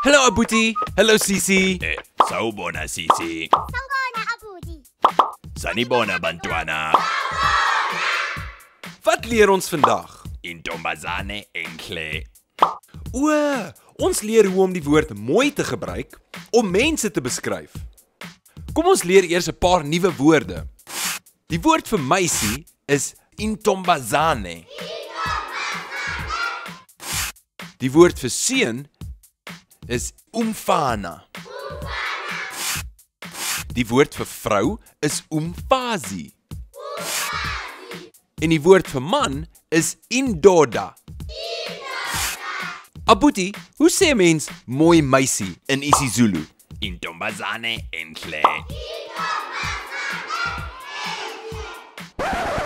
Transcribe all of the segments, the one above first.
Hallo Abuti. Hallo Sisi. Sawubona sisi. Sawubona Abudi. Sanibona bantwana. Wat leer ons vandag? Intombazane enhle. O, ons leer hoe om die woord mooi te gebruik om mense te beskryf. Kom ons leer eers 'n paar nuwe woorde. Die woord vir meisie is intombazane. Die woord vir seun is umfana. Die woord vir vrou is umfazi. En die woord vir man is indoda. Abuti, hoe sê 'n mens mooi meisie in isiZulu? Intombazane enhle.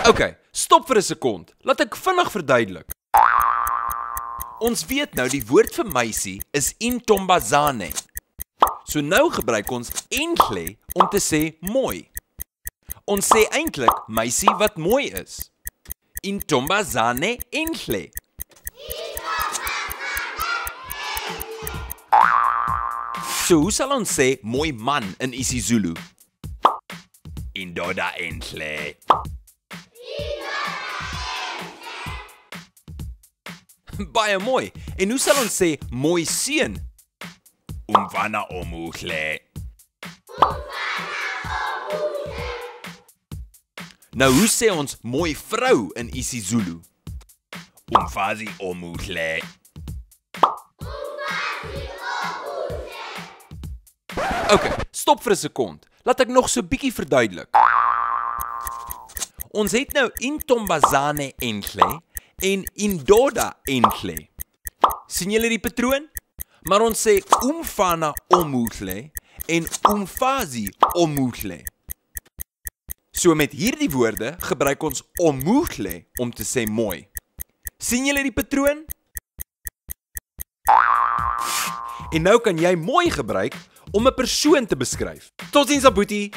Okay, stop vir 'n sekond. Laat ek vinnig verduidelik. Ons weet nou die woord vir meisie is intombazane. So nou gebruik ons enhle om te sê mooi. Ons sê eintlik meisie wat mooi is. Intombazane enhle. So hoe sal ons sê mooi man in isiZulu? Indoda enhle. Baie mooi. En hoe sal ons sê mooi seun? Umfana omuhle. Nou hoe sê ons mooi vrou in isiZulu? Umfazi omuhle. Okay, stop vir 'n sekond. Laat ek nog so bietjie verduidelik. Ons het nou intombazane enhle en indoda enhle. sien julle die patroon? Maar ons sê umfana omuhle en umfazi omuhle. So met hierdie woorde gebruik ons omuhle om te sê mooi. sien julle die patroon? En nou kan jy mooi gebruik om 'n persoon te beskryf. Totsiens Abuti.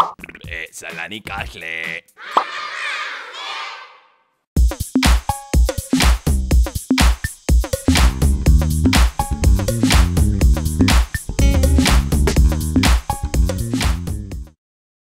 Salani kahle.